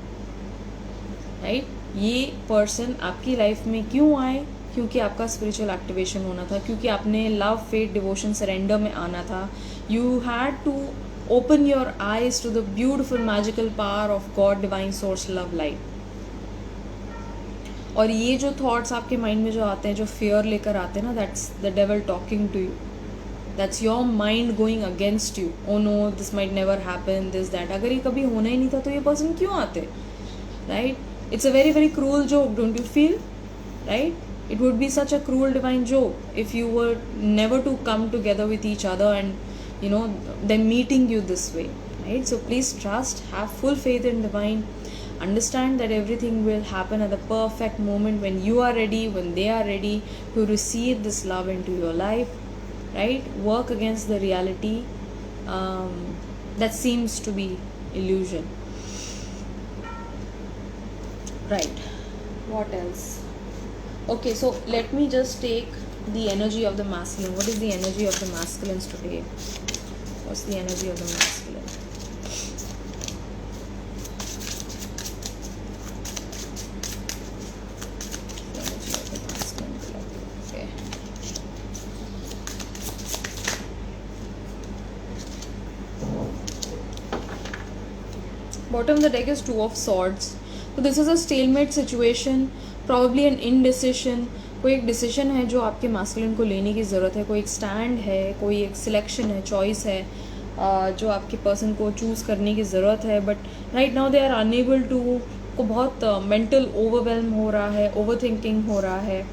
right. ये पर्सन आपकी लाइफ में क्यों आए? क्योंकि आपका स्पिरिचुअल एक्टिवेशन होना था, क्योंकि आपने लव, फेथ, डिवोशन, सरेंडर में आना था. You had to open your eyes to the beautiful magical power of God, divine source, love, light. और ये जो थॉट्स आपके माइंड में जो आते हैं, जो फियर लेकर आते हैं ना, that's the devil talking to you, that's your mind going against you. Oh no, this might never happen, this that. अगर ये कभी होना ही नहीं था तो ये पर्सन क्यों आते, right. It's a very very cruel joke, don't you feel, right. It would be such a cruel divine joke if you were never to come together with each other and them meeting you this way, right? So please trust, have full faith in divine, understand that everything will happen at the perfect moment when you are ready, when they are ready to receive this love into your life, right? Work against the reality that seems to be illusion, right? What else? Okay, so let me just take the energy of the masculine. What is the energy of the masculines today? What's the energy of the masculine? The energy of the masculine. Okay. Bottom of the deck is Two of Swords. So this is a stalemate situation, probably an indecision. कोई एक decision है जो आपके masculine को लेने की ज़रूरत है, कोई एक स्टैंड है, कोई एक सिलेक्शन है, चॉइस है जो आपके पर्सन को चूज़ करने की ज़रूरत है. But right now they are unable to, को बहुत मेंटल ओवरवेलम हो रहा है, ओवर थिंकिंग हो रहा है,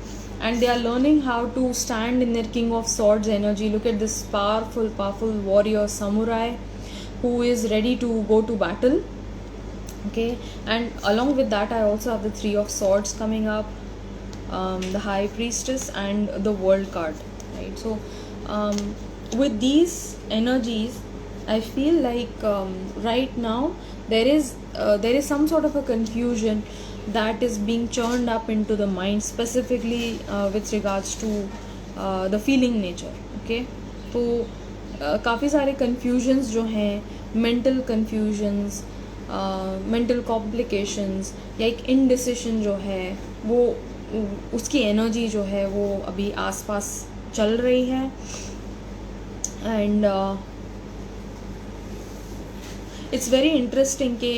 and they are learning how to stand in their King of Swords energy. Look at this powerful warrior samurai who is ready to go to battle. Okay, and along with that I also have the Three of Swords coming up, the High Priestess and the World card, right? So with these energies I feel like right now there is some sort of a confusion that is being churned up into the mind, specifically with regards to the feeling nature. Okay, तो काफ़ी सारे confusions जो हैं, mental confusions, mental complications या एक indecision जो है वो उसकी एनर्जी जो है वो अभी आसपास चल रही है. एंड इट्स वेरी इंटरेस्टिंग कि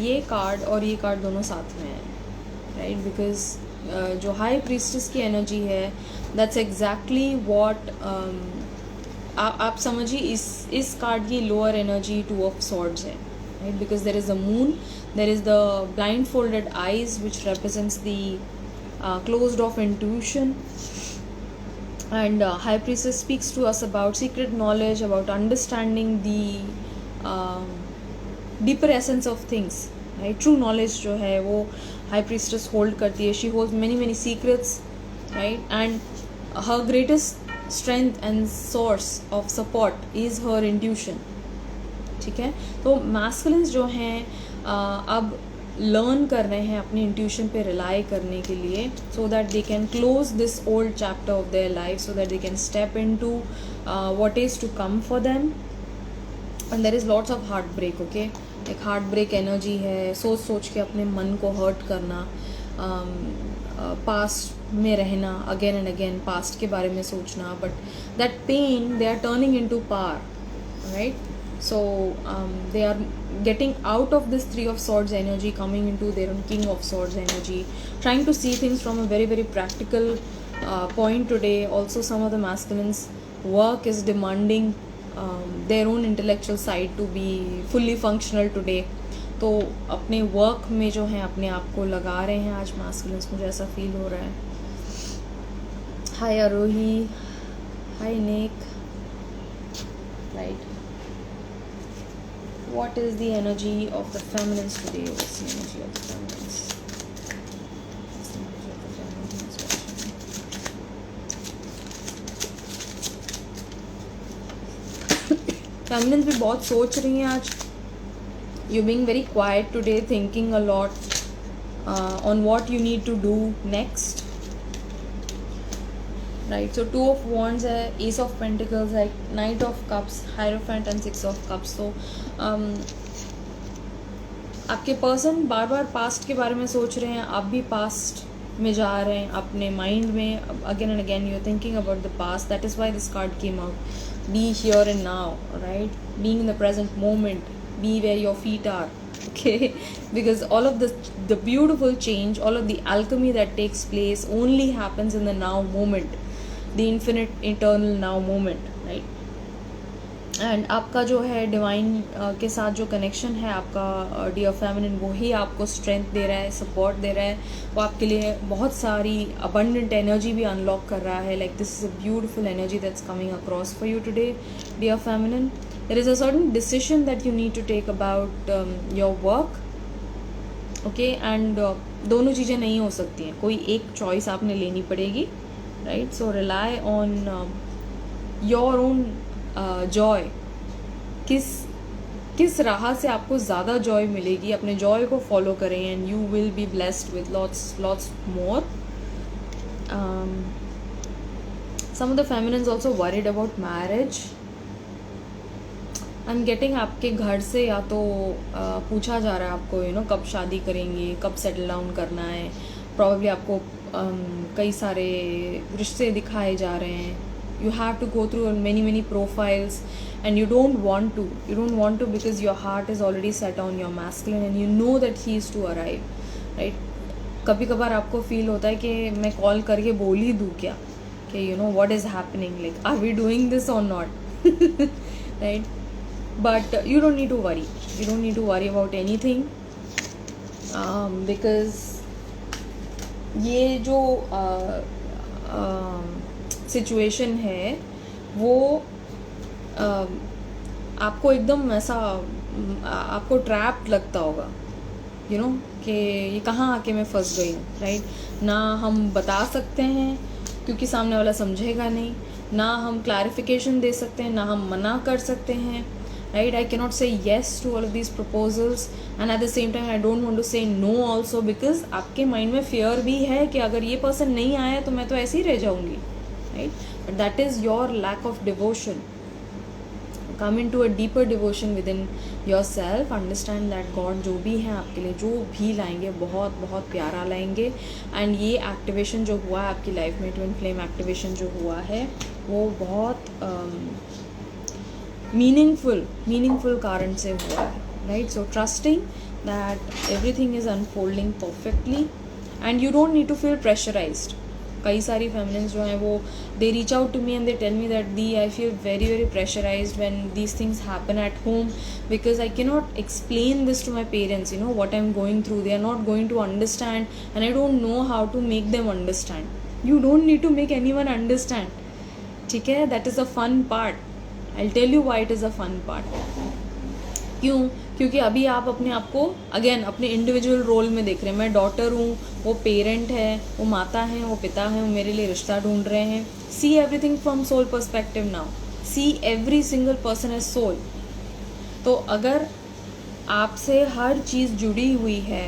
ये कार्ड और ये कार्ड दोनों साथ में है, राइट? बिकॉज जो हाई प्रीस्टेस की एनर्जी है दैट्स एग्जैक्टली व्हाट आप समझिए इस कार्ड की lower energy two of swords है, right? Because there is the moon, there is the blindfolded eyes which represents the closed off intuition, and High Priestess speaks to us about secret knowledge, about understanding the deeper essence of things, right? True knowledge जो है वो High Priestess hold करती है. She holds many secrets, right? And her greatest strength and source of support is her intuition. ठीक है, तो masculines जो हैं अब लर्न कर रहे हैं अपनी इंट्यूशन पे रिलाई करने के लिए, so that they can close this old chapter of their life, so that they can step into what is to come for them. And there is lots of heartbreak. Okay, एक heartbreak energy है, सोच के अपने मन को hurt करना, past में रहना, अगेन एंड अगेन पास्ट के बारे में सोचना, but that pain they are turning into power, right? So they are getting out of this Three of Swords energy, coming into their own King of Swords energy, trying to see things from a very practical point today. Also some of the masculines work is demanding their own intellectual side to be fully functional today. तो अपने work में जो है अपने आप को लगा रहे हैं आज masculines, मुझे ऐसा फील हो रहा है. हाय आरोही, हाय निक, right? What is the energy of the feminines today? What's the energy of the feminines? What's the energy of the feminines? Feminines भी बहुत सोच रही हैं आज. You're being very quiet today, thinking a lot on what you need to do next. Right, so Two of Wands है, Ace of Pentacles है, Knight of Cups, Hierophant and Six of Cups. तो आपके person बार बार past के बारे में सोच रहे हैं, आप भी पास्ट में जा रहे हैं अपने माइंड में. Again and again you are thinking about the past. That is why this card came out. Be here and now, right? Being in the present moment, be where your feet are. Okay, because all of the beautiful change, all of the alchemy that takes place only happens in the now moment, the infinite eternal now moment, right? And आपका जो है divine के साथ जो connection है आपका dear feminine, वो ही आपको स्ट्रेंथ दे रहा है, सपोर्ट दे रहा है. वो आपके लिए बहुत सारी अबंडेंट एनर्जी भी अनलॉक कर रहा है. Like this is a beautiful energy that's coming across for you today dear feminine. There is a certain decision that you need to take about your work. Okay, and दोनों चीज़ें नहीं हो सकती हैं, कोई एक चॉइस आपने लेनी पड़ेगी, right? So rely on your own Joy. किस राह से आपको ज़्यादा जॉय मिलेगी, अपने जॉय को फॉलो करें and you will be blessed with lots more. Some of the feminines also worried about marriage. I am getting आपके घर से या तो पूछा जा रहा है आपको, यू नो, कब शादी करेंगे, कब सेटल डाउन करना है. प्रॉब्ली आपको कई सारे रिश्ते दिखाए जा रहे हैं, You have to go through many profiles, and you don't want to because your heart is already set on your masculine and you know that he is to arrive, right? कभी कभार आपको फील होता है कि मैं call करके बोल ही दूँ क्या कि you know what is happening, like are we doing this और not, right? But you don't need to worry about anything, because ये जो सिचुएशन है वो आपको एकदम ऐसा आपको ट्रैप लगता होगा, यू नो, कि ये कहाँ आके मैं फंस गई हूँ, राइट? ना हम बता सकते हैं क्योंकि सामने वाला समझेगा नहीं, ना हम क्लैरिफिकेशन दे सकते हैं, ना हम मना कर सकते हैं, right? I cannot say yes to all of these proposals and at the same time I don't want to say no also because आपके माइंड में fear भी है कि अगर ये पर्सन नहीं आया तो मैं तो ऐसे ही रह जाऊँगी, right? But that is your lack of devotion. Come into a deeper devotion within yourself. Understand that God जो भी है आपके लिए, जो भी लाएंगे बहुत बहुत प्यारा लाएंगे. And ये एक्टिवेशन जो हुआ है आपकी लाइफ में, ट्विन फ्लेम एक्टिवेशन जो हुआ है वो बहुत मीनिंगफुल कारण से हुआ है, right? So trusting that everything is unfolding perfectly and you don't need to feel pressurized. कई सारी फेमिनिन्स जो हैं वो they reach out to me and they tell me that the I feel very pressurized when these things happen at home because I can not explain this to my parents, you know what I am going through. They are not going to understand and I don't know how to make them understand. You don't need to make anyone understand, ठीक है? That is a fun part. I'll tell you why it is a fun part. क्योंकि अभी आप अपने आप को again अपने individual role में देख रहे हैं. मैं डॉटर हूँ, वो पेरेंट है, वो माता है, वो पिता है, वो मेरे लिए रिश्ता ढूंढ रहे हैं. See everything from soul perspective now. See every single person as soul. तो अगर आपसे हर चीज़ जुड़ी हुई है,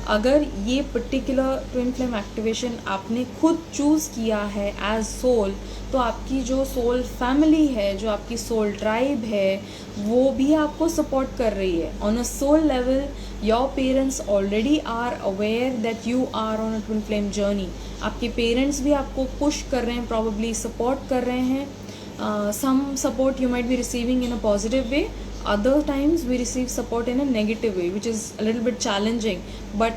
अगर ये पर्टिकुलर ट्विन फ्लेम एक्टिवेशन आपने खुद चूज़ किया है एज सोल, तो आपकी जो सोल फैमिली है, जो आपकी सोल ट्राइब है, वो भी आपको सपोर्ट कर रही है. On a soul level your parents already are aware that you are on a twin flame journey. आपके पेरेंट्स भी आपको पुश कर रहे हैं, प्रॉबेबली सपोर्ट कर रहे हैं. Some support you might be receiving in a positive way, other times we receive support in a negative way, which is a little bit challenging, but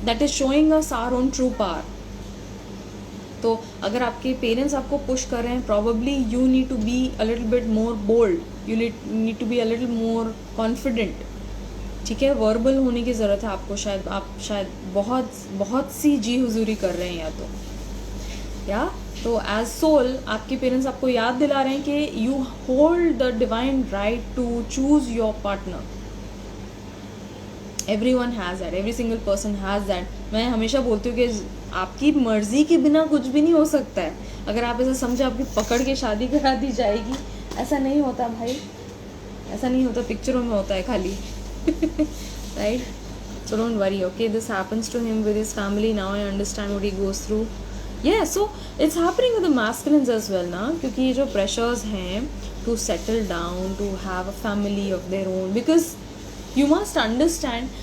that is showing us our own true power. तो अगर आपके parents आपको push कर रहे हैं, probably you need to be a little bit more bold, you need to be a little more confident, ठीक है? Verbal होने की ज़रूरत है आपको. शायद बहुत सी जी हुजूरी कर रहे हैं या तो एज सोल आपके पेरेंट्स आपको याद दिला रहे हैं कि you hold the divine right to choose your partner. Everyone has that, every single person has that. मैं हमेशा बोलती हूँ कि आपकी मर्जी के बिना कुछ भी नहीं हो सकता है. अगर आप ऐसा समझे आपकी पकड़ के शादी करा दी जाएगी, ऐसा नहीं होता भाई, ऐसा नहीं होता. पिक्चरों में होता है खाली, right? So don't worry, okay? This happens to him with his family. Now I understand what he goes through. Yeah, so it's happening with the masculines as well ना, क्योंकि ये जो pressures हैं to settle down, to have a family of their own, because you must understand,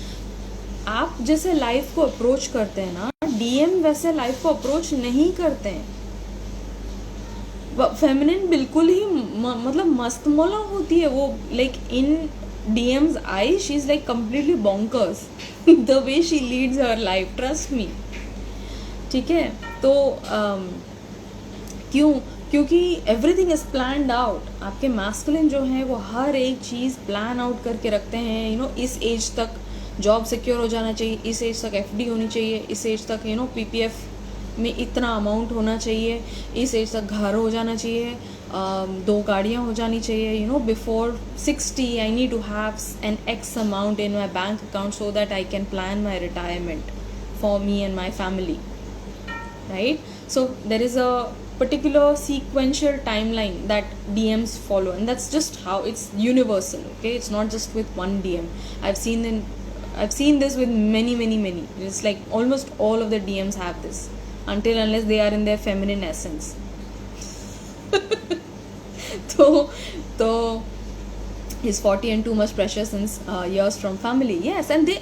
आप जैसे life को approach करते हैं ना, डीएम वैसे लाइफ को अप्रोच नहीं करते हैं. फेमिनिन बिल्कुल ही मतलब मस्त मौला होती है वो. Like in DMs I she is like completely bonkers the way she leads her life, trust me, ठीक है? तो क्योंकि एवरीथिंग इज प्लान्ड आउट. आपके मैस्कुलिन जो है वो हर एक चीज़ प्लान आउट करके रखते हैं. यू नो, इस एज तक जॉब सिक्योर हो जाना चाहिए, इस एज तक एफडी होनी चाहिए, इस एज तक यू नो पीपीएफ में इतना अमाउंट होना चाहिए, इस एज तक घर हो जाना चाहिए, 2 गाड़ियाँ हो जानी चाहिए. You know, before 60 I need to have an X amount in my bank account so that I can plan my retirement for me and my family, right? So there is a particular sequential timeline that DMs follow, and that's just how it's universal, okay? It's not just with one DM. I've seen this with many. It's like almost all of the DMs have this, unless they are in their feminine essence. so he's 40 and too much pressure since years from family. Yes, and they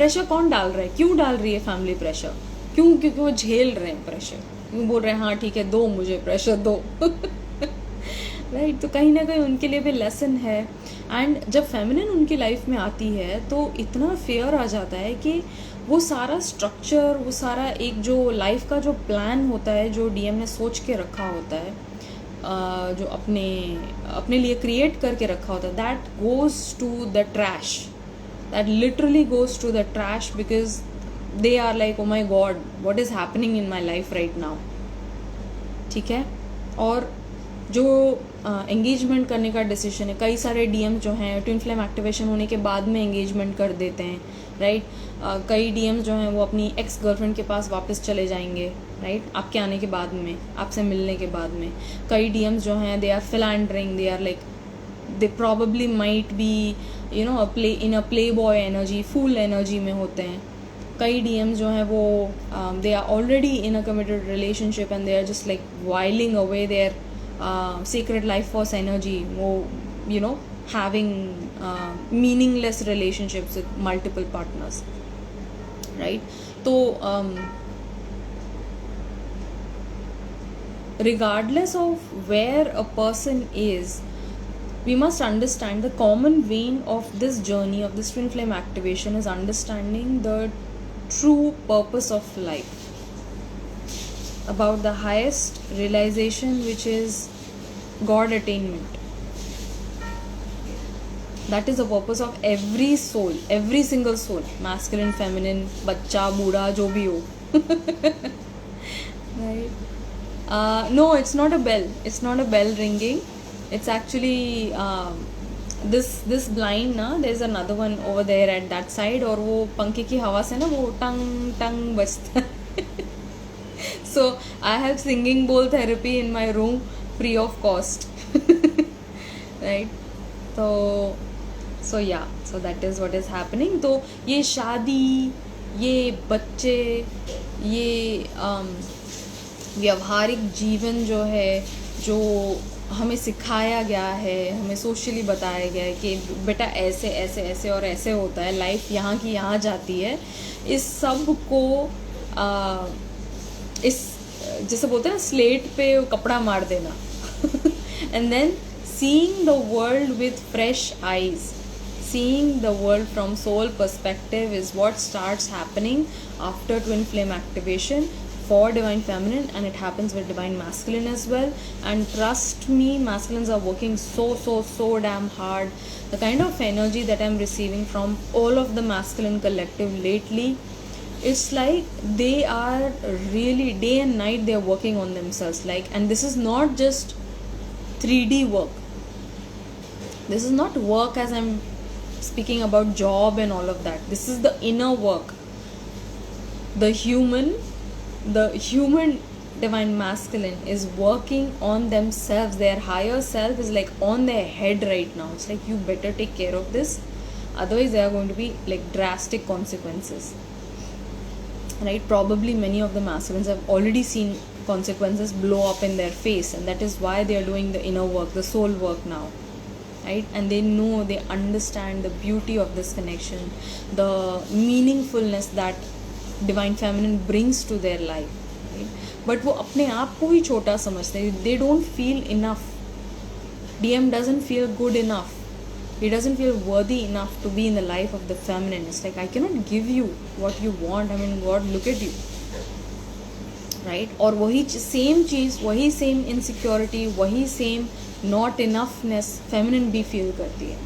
pressure कौन डाल रहा है? क्यों डाल रही है family pressure? क्योंकि वो झेल रहे हैं प्रेशर. यूँ बोल रहे हैं हाँ ठीक है दो, मुझे प्रेशर दो राइट. तो कहीं ना कहीं उनके लिए भी लेसन है. एंड जब फेमिनिन उनकी लाइफ में आती है तो इतना फेयर आ जाता है कि वो सारा स्ट्रक्चर, वो सारा एक जो लाइफ का जो प्लान होता है जो डीएम ने सोच के रखा होता है, जो अपने अपने लिए क्रिएट करके रखा होता है, that goes to the trash. That literally goes to the trash because they are like oh my God what is happening in my life right now. ठीक है. और जो एंगेजमेंट करने का डिसीजन है, कई सारे डीएम जो हैं ट्विन फ्लेम एक्टिवेशन होने के बाद में एंगेजमेंट कर देते हैं. राइट. कई डीएम जो हैं वो अपनी एक्स गर्लफ्रेंड के पास वापस चले जाएंगे. राइट. आपके आने के बाद में, आपसे मिलने के बाद में. कई डीएम्स जो हैं they are philandering, they are like they probably might be you know in a playboy energy, fool energy में होते हैं. कई डीएम्स जो हैं वो they are already in a committed relationship and they are just like whiling away their sacred life force energy, वो you know having meaningless relationships with multiple partners. Right. तो regardless of where a person is, we must understand the common vein of this journey of this twin flame activation is understanding the true purpose of life, about the highest realization, which is God attainment. That is the purpose of every soul, every single soul, masculine, feminine, बच्चा बूढ़ा जो भी हो. Right. No, it's not a bell. It's not a bell ringing. It's actually this blind ना. There's another one over there at that side, और वो पंखे की हवा से ना वो टंग टंग बजता है. So I have singing bowl therapy in my room free of cost. Right. So yeah, so that is what is happening. तो ये शादी, ये बच्चे, ये व्यवहारिक जीवन जो है, जो हमें सिखाया गया है, हमें सोशली बताया गया है कि बेटा ऐसे ऐसे ऐसे और ऐसे होता है, लाइफ यहाँ की यहाँ जाती है. इस सब को इस जैसे बोलते हैं ना स्लेट पे कपड़ा मार देना. And then seeing the world with fresh eyes, seeing the world from soul perspective is what starts happening after twin flame activation for divine feminine, and it happens with divine masculine as well. And trust me, masculines are working so damn hard. The kind of energy that I'm receiving from all of the masculine collective lately, it's like they are really day and night they are working on themselves. Like, and this is not just 3D work. This is not work as I'm speaking about job and all of that. This is the inner work. The human divine masculine is working on themselves. Their higher self is like on their head right now. It's like you better take care of this, otherwise there are going to be like drastic consequences. Right. Probably many of the masculines have already seen consequences blow up in their face, and that is why they are doing the inner work, the soul work now. Right. And they know, they understand the beauty of this connection, the meaningfulness that divine feminine brings to their life. But वो अपने आप को ही छोटा समझते हैं. They don't feel enough. DM doesn't feel good enough. He doesn't feel worthy enough to be in the life of the feminine. It's like I can not give you what you want. I mean God look at you. Right. और वही same चीज़, वही same insecurity, वही same not enoughness feminine भी feel करती है.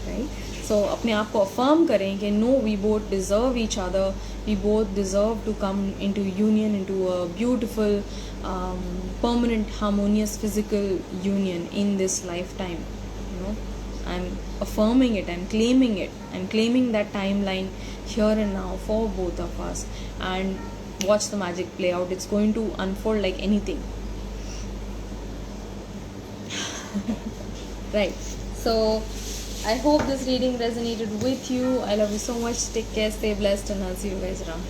Right. So अपने आप को affirm करें कि no, we both deserve each other. We both deserve to come into union, into a beautiful, permanent, harmonious physical union in this lifetime. You know, I'm affirming it. I'm claiming it. I'm claiming that timeline here and now for both of us. And watch the magic play out. It's going to unfold like anything. Right. So I hope this reading resonated with you. I love you so much. Take care, stay blessed, and I'll see you guys around.